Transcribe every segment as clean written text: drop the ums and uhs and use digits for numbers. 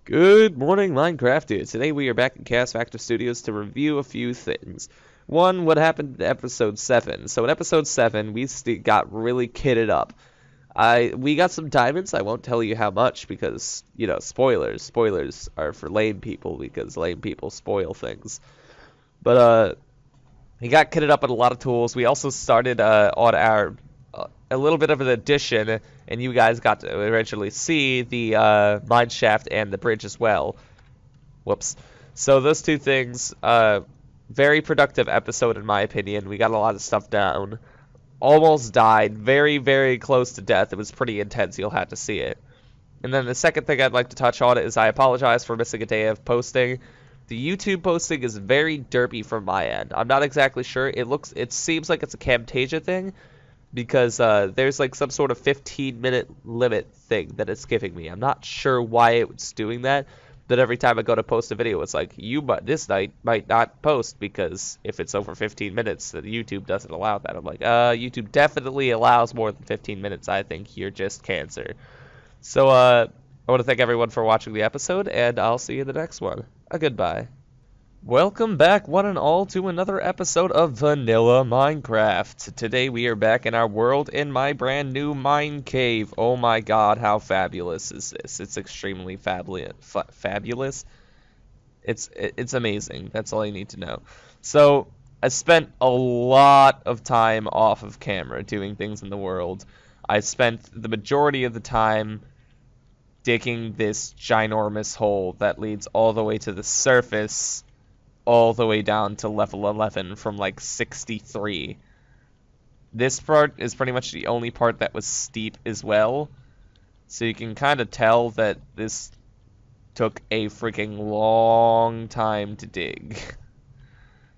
Good morning, Minecrafters. Today we are back in ChaosFactor Studios to review a few things. One, what happened in episode 7. So in episode 7, we got really kitted up. We got some diamonds. I won't tell you how much because, spoilers. Spoilers are for lame people because lame people spoil things. But we got kitted up on a lot of tools. We also started on our a little bit of an addition, and you guys got to eventually see the mine shaft and the bridge as well. Whoops. So those two things, very productive episode in my opinion. We got a lot of stuff down. Almost died, very, very close to death. It was pretty intense. You'll have to see it. And then the second thing I'd like to touch on is I apologize for missing a day of posting. The YouTube posting is very derpy from my end. I'm not exactly sure. It seems like it's a Camtasia thing, because there's like some sort of 15-minute limit thing that it's giving me. I'm not sure why it's doing that, but every time I go to post a video, it's like, this night might not post because if it's over 15 minutes, then YouTube doesn't allow that. I'm like, YouTube definitely allows more than 15 minutes. I think you're just cancer. So, I want to thank everyone for watching the episode, and I'll see you in the next one. Goodbye. Welcome back, one and all, to another episode of Vanilla Minecraft. Today we are back in our world in my brand new mine cave. Oh my god, how fabulous is this? It's extremely fabulous. It's amazing. That's all you need to know. So, I spent a lot of time off of camera doing things in the world. I spent the majority of the time digging this ginormous hole that leads all the way to the surface, all the way down to level 11 from like 63. This part is pretty much the only part that was steep as well, so you can kind of tell that this took a freaking long time to dig.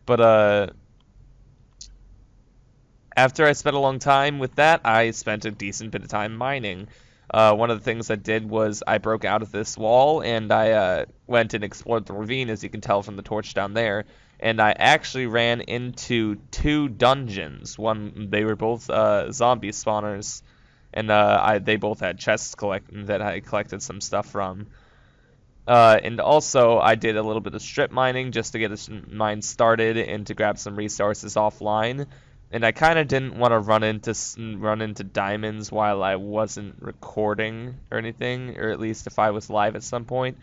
But after I spent a long time with that, I spent a decent bit of time mining. One of the things I did was I broke out of this wall, and I went and explored the ravine, as you can tell from the torch down there. And I actually ran into two dungeons. They were both zombie spawners, and they both had chests that I collected some stuff from. And also, I did a little bit of strip mining just to get this mine started and to grab some resources offline. And I kind of didn't want to run into diamonds while I wasn't recording or anything, or at least if I was live at some point.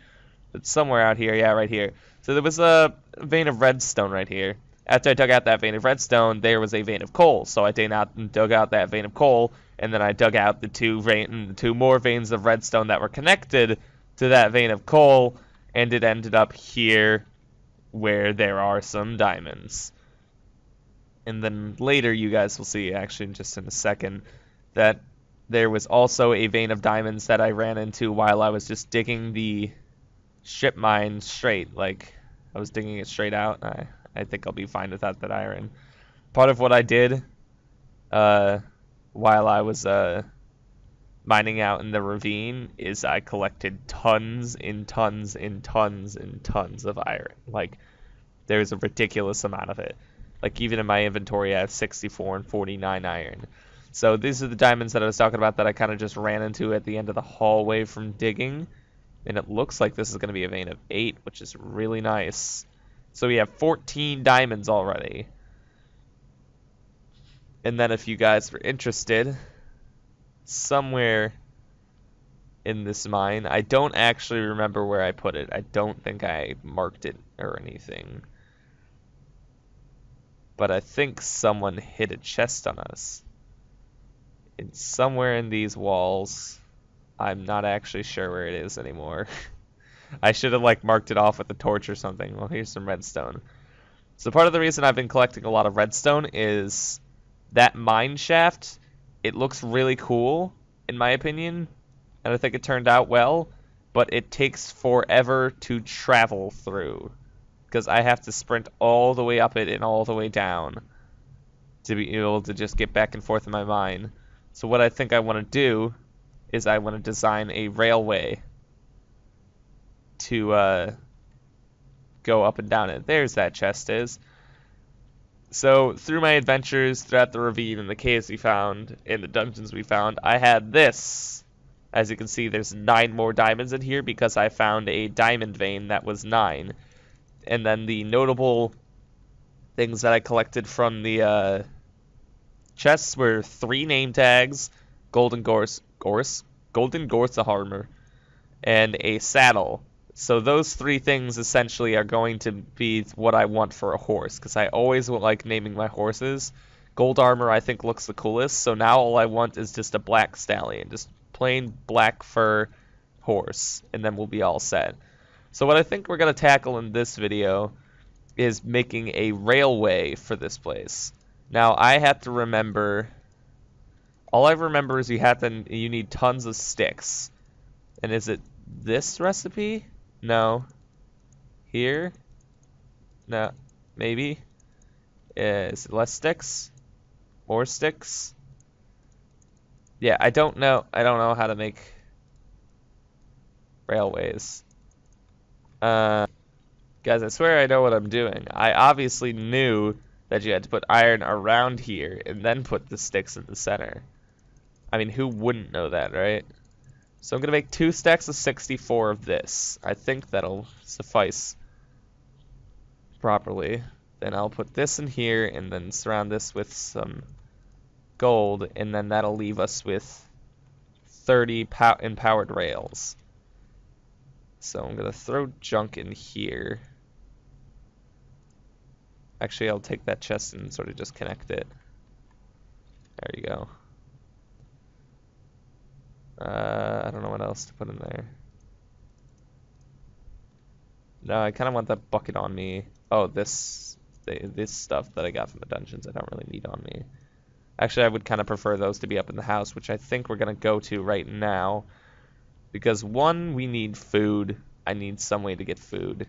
But somewhere out here, yeah, right here. So there was a vein of redstone right here. After I dug out that vein of redstone, there was a vein of coal. So I dug out that vein of coal, and then I dug out the two more veins of redstone that were connected to that vein of coal, and it ended up here where there are some diamonds. And then later you guys will see, actually just in a second, that there was also a vein of diamonds that I ran into while I was just digging the strip mine straight. Like, I was digging it straight out. I think I'll be fine without that iron. Part of what I did while I was mining out in the ravine is I collected tons and tons and tons and tons of iron. Like, there's a ridiculous amount of it. Like, even in my inventory, I have 64 and 49 iron. So these are the diamonds that I was talking about that I kind of just ran into at the end of the hallway from digging. And it looks like this is going to be a vein of 8, which is really nice. So we have 14 diamonds already. And then if you guys were interested, somewhere in this mine, I don't actually remember where I put it. I don't think I marked it or anything. But I think someone hid a chest on us. It's somewhere in these walls. I'm not actually sure where it is anymore. I should have like marked it off with a torch or something. Well, here's some redstone. So part of the reason I've been collecting a lot of redstone is that mine shaft. It looks really cool, in my opinion, and I think it turned out well, but it takes forever to travel through, because I have to sprint all the way up it and all the way down to be able to just get back and forth in my mine. So what I think I want to do is I want to design a railway to go up and down it. There's that chest is. So through my adventures throughout the ravine and the caves we found, and the dungeons we found, I had this As you can see, there's 9 more diamonds in here because I found a diamond vein that was 9. And then the notable things that I collected from the chests were 3 name tags, golden gorse armor, and a saddle. So those 3 things essentially are going to be what I want for a horse, because I always like naming my horses. Gold armor I think looks the coolest, so now all I want is just a black stallion, just plain black fur horse, and then we'll be all set. So what I think we're going to tackle in this video is making a railway for this place. Now I have to remember, all I remember is you need tons of sticks. And is it this recipe? No. Here? No. Maybe? Is it less sticks? More sticks? Yeah, I don't know how to make railways. Guys, I swear I know what I'm doing. I obviously knew that you had to put iron around here and then put the sticks in the center. I mean, who wouldn't know that, right? So I'm going to make 2 stacks of 64 of this. I think that'll suffice properly. Then I'll put this in here and then surround this with some gold, and then that'll leave us with 30 empowered rails. So I'm going to throw junk in here. Actually, I'll take that chest and sort of just connect it. There you go. I don't know what else to put in there. No, I kind of want that bucket on me. Oh, this stuff that I got from the dungeons I don't really need on me. Actually, I would kind of prefer those to be up in the house, which I think we're going to go to right now. Because 1, we need food. I need some way to get food.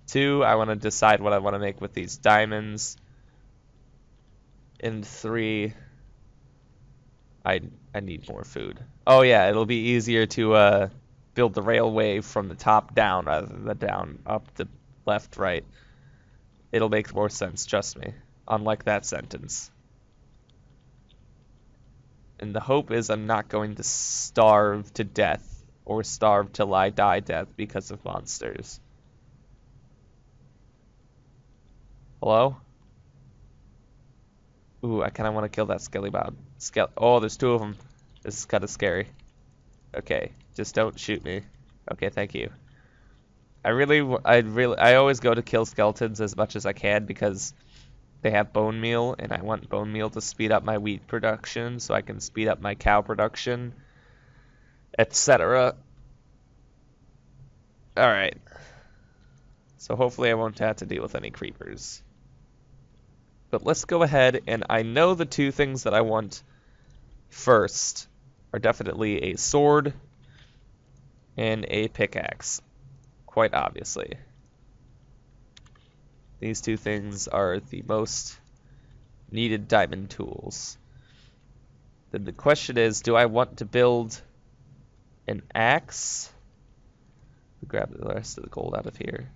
2, I want to decide what I want to make with these diamonds. And 3, I need more food. Oh yeah, it'll be easier to build the railway from the top down rather than the down up, the left, right. It'll make more sense, trust me. Unlike that sentence. And the hope is I'm not going to starve to death or starve till I die death because of monsters. Hello? Ooh, I kind of want to kill that skellybob. Oh, there's 2 of them. This is kind of scary. Okay, just don't shoot me. Okay, thank you. I always go to kill skeletons as much as I can because they have bone meal, and I want bone meal to speed up my wheat production so I can speed up my cow production, etc. Alright. So hopefully I won't have to deal with any creepers. But let's go ahead, and I know the 2 things that I want first are definitely a sword and a pickaxe, quite obviously. These 2 things are the most needed diamond tools. Then the question is, do I want to build an axe? Grab the rest of the gold out of here.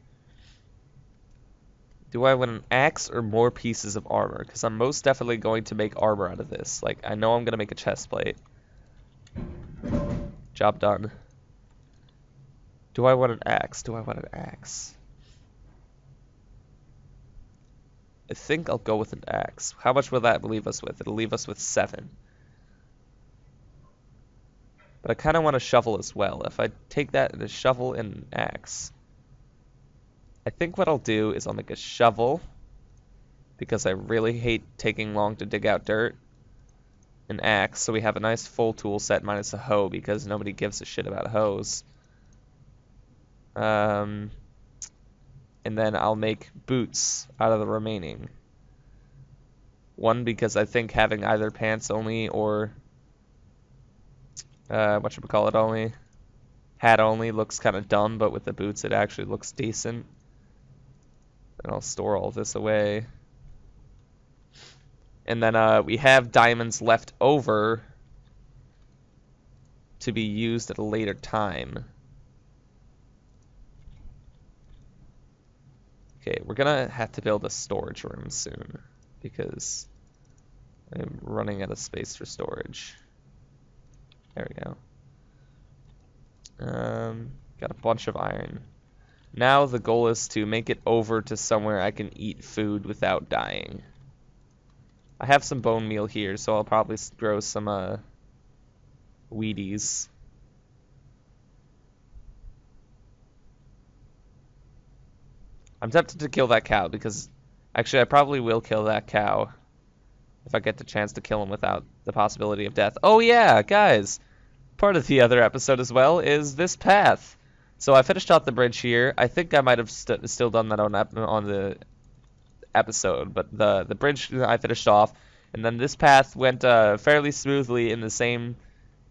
Do I want an axe or more pieces of armor? Because I'm most definitely going to make armor out of this. Like, I know I'm going to make a chest plate. Job done. Do I want an axe? Do I want an axe? I think I'll go with an axe. How much will that leave us with? It'll leave us with 7. But I kind of want a shovel as well. If I take that and a shovel and an axe, I think what I'll do is I'll make a shovel, because I really hate taking long to dig out dirt. An axe, so we have a nice full tool set minus a hoe, because nobody gives a shit about hoes. And then I'll make boots out of the remaining. 1, because I think having either pants only or whatchamacallit only, hat only looks kind of dumb, but with the boots it actually looks decent. And I'll store all this away. And then we have diamonds left over to be used at a later time. Okay, we're gonna have to build a storage room soon, because I'm running out of space for storage. There we go. Got a bunch of iron. Now the goal is to make it over to somewhere I can eat food without dying. I have some bone meal here, so I'll probably grow some Wheaties. I'm tempted to kill that cow because actually I probably will kill that cow if I get the chance to kill him without the possibility of death. Oh yeah, guys, part of the other episode as well is this path. So I finished off the bridge here. I think I might have still done that on the episode, but the bridge I finished off, and then this path went fairly smoothly in the same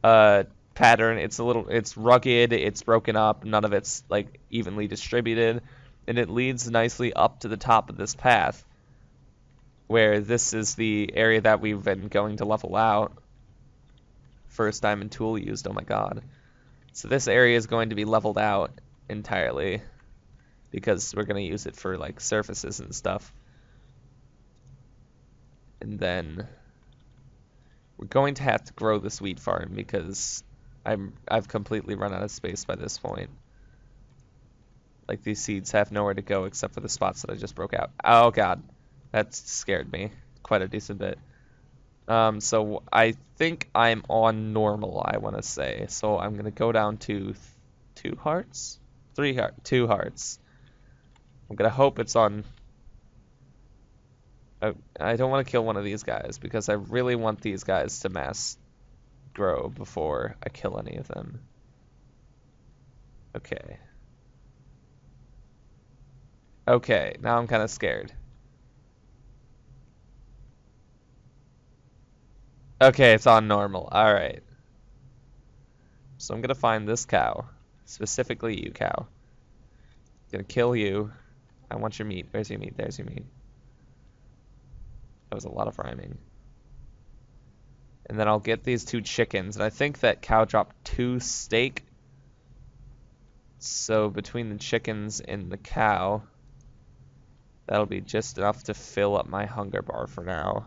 pattern. It's rugged, it's broken up, none of it's like evenly distributed, and it leads nicely up to the top of this path, where this is the area that we've been going to level out. First diamond tool used, oh my god. So this area is going to be leveled out entirely because we're going to use it for like surfaces and stuff. And then we're going to have to grow this wheat farm because I've completely run out of space by this point. Like these seeds have nowhere to go except for the spots that I just broke out. Oh god, that scared me quite a decent bit. So I think I'm on normal, I want to say. So I'm gonna go down to 2 hearts, 2 hearts. I'm gonna hope it's on. I don't want to kill one of these guys because I really want these guys to mass grow before I kill any of them. Okay. Okay, now I'm kind of scared. Okay, it's on normal. Alright. So I'm gonna find this cow. Specifically you, cow. Gonna kill you. I want your meat. Where's your meat? There's your meat. That was a lot of rhyming. And then I'll get these 2 chickens. And I think that cow dropped 2 steak. So between the chickens and the cow, that'll be just enough to fill up my hunger bar for now.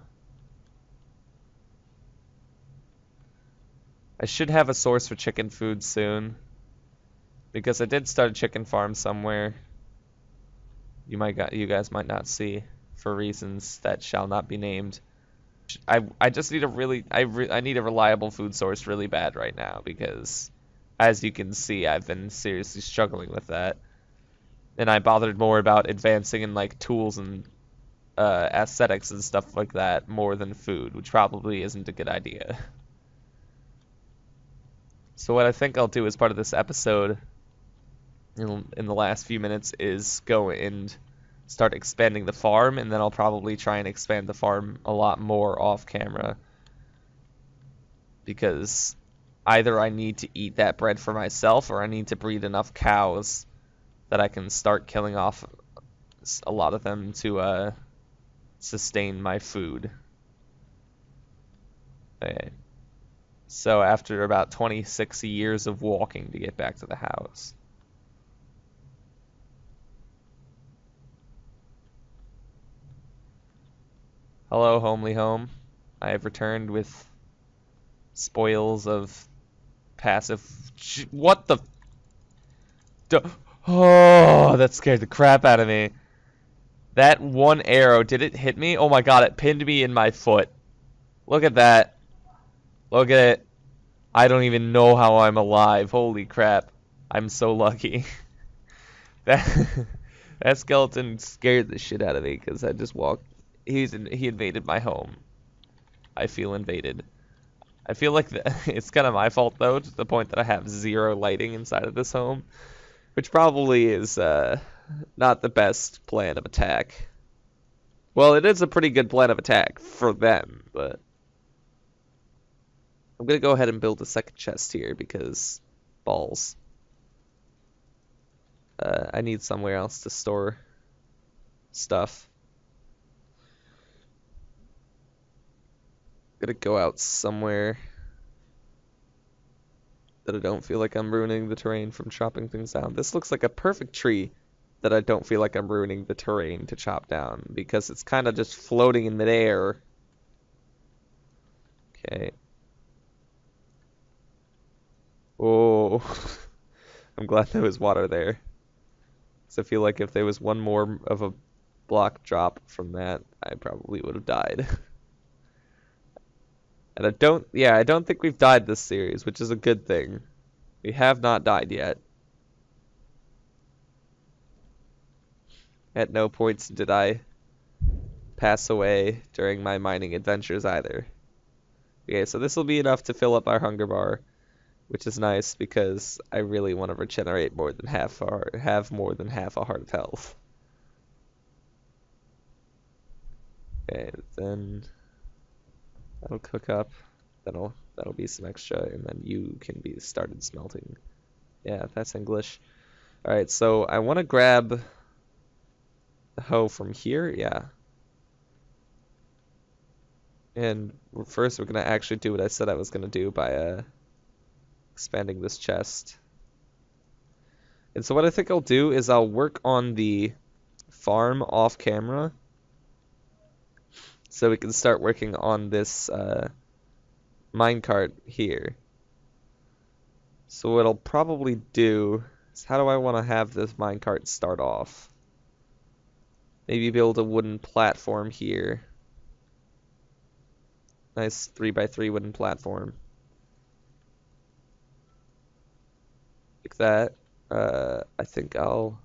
I should have a source for chicken food soon, because I did start a chicken farm somewhere. You guys might not see for reasons that shall not be named. I just need I need a reliable food source really bad right now because, as you can see, I've been seriously struggling with that, and I bothered more about advancing in like tools and aesthetics and stuff like that more than food, which probably isn't a good idea. So what I think I'll do as part of this episode in the last few minutes is go and start expanding the farm, and then I'll probably try and expand the farm a lot more off camera. Because either I need to eat that bread for myself or I need to breed enough cows that I can start killing off a lot of them to sustain my food. Okay. So after about 26 years of walking to get back to the house. Hello, homely home. I have returned with spoils of passive. What the? Oh, that scared the crap out of me. That one arrow, did it hit me? Oh my god, it pinned me in my foot. Look at that. Look at it. I don't even know how I'm alive. Holy crap. I'm so lucky. That skeleton scared the shit out of me because I just walked. He invaded my home. I feel invaded. I feel like it's kind of my fault though, to the point that I have 0 lighting inside of this home, which probably is not the best plan of attack. Well, it is a pretty good plan of attack for them, but I'm gonna go ahead and build a second chest here because balls. I need somewhere else to store stuff. Gonna go out somewhere that I don't feel like I'm ruining the terrain from chopping things down. This looks like a perfect tree that I don't feel like I'm ruining the terrain to chop down because it's kind of just floating in midair. Okay. Oh, I'm glad there was water there. So I feel like if there was one more of a block drop from that, I probably would have died. And I don't think we've died this series, which is a good thing. We have not died yet. At no points did I pass away during my mining adventures either. Okay, so this will be enough to fill up our hunger bar, which is nice because I really want to regenerate more than have more than half a heart of health. Okay, then that'll cook up. That'll be some extra, and then you can be started smelting. Yeah, that's English. All right, so I want to grab the hoe from here. Yeah. And first, we're gonna actually do what I said I was gonna do by expanding this chest. And so what I think I'll do is I'll work on the farm off camera, so we can start working on this minecart here. So what I'll probably do is, how do I want to have this minecart start off? Maybe build a wooden platform here. Nice 3x3 wooden platform. Like that. I think I don't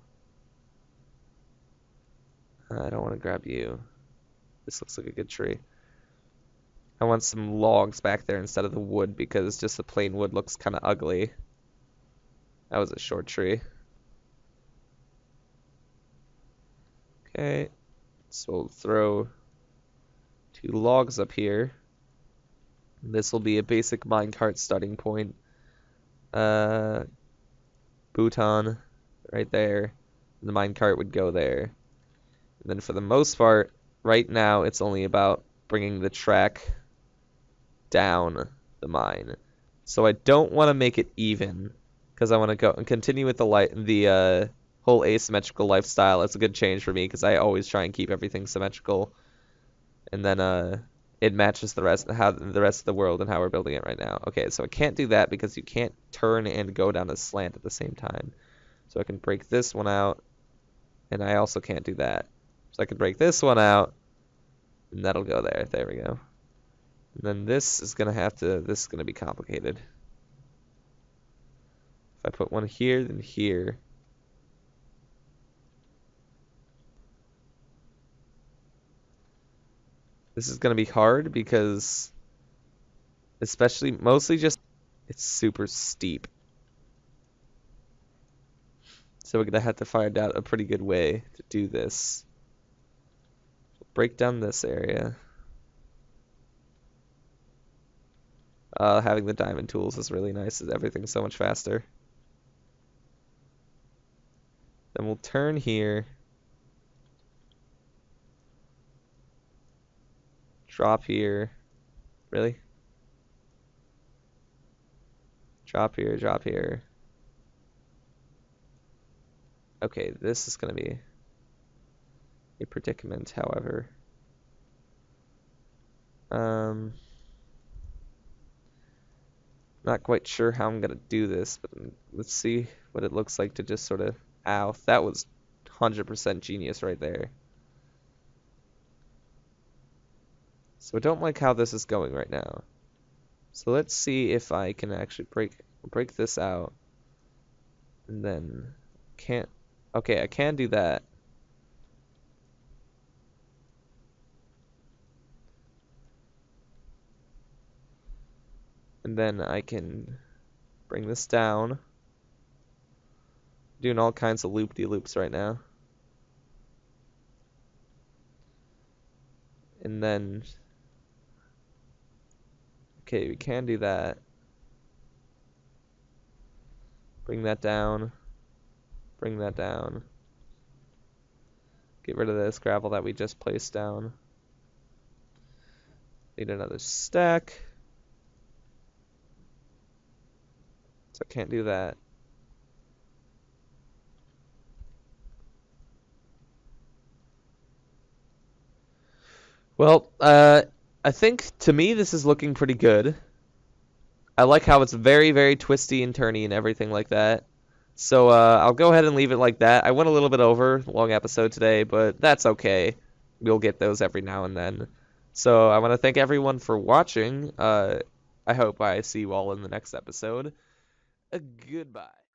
want to grab you. This looks like a good tree. I want some logs back there instead of the wood because just the plain wood looks kind of ugly. That was a short tree. Okay, so we'll throw 2 logs up here. This will be a basic minecart starting point. Bhutan right there. The minecart would go there. And then for the most part, right now it's only about bringing the track down the mine. So I don't want to make it even because I want to go and continue with the whole asymmetrical lifestyle. It's a good change for me because I always try and keep everything symmetrical, and then it matches the rest of the world and how we're building it right now. Okay, so I can't do that because you can't turn and go down a slant at the same time. So I can break this one out, and I also can't do that. So I can break this one out, and that'll go there. There we go. And then this is gonna be complicated. If I put one here, then here. This is gonna be hard because, mostly just, it's super steep. So we're gonna have to find out a pretty good way to do this. Break down this area. Having the diamond tools is really nice. Everything's so much faster. Then we'll turn here. Drop here. Really? Drop here, drop here. Okay, this is gonna be a predicament, however. Not quite sure how I'm gonna do this, but let's see what it looks like to just sort of... Ow, that was 100% genius right there. So I don't like how this is going right now. So let's see if I can actually break this out. And then can't... Okay, I can do that. And then I can bring this down. Doing all kinds of loop-de-loops right now. And then... Okay, we can do that. Bring that down. Bring that down. Get rid of this gravel that we just placed down. Need another stack. So I can't do that. Well, I think to me this is looking pretty good. I like how it's very, very twisty and turny and everything like that. So I'll go ahead and leave it like that. I went a little bit over, long episode today, but that's okay. We'll get those every now and then. So I want to thank everyone for watching. I hope I see you all in the next episode. Goodbye.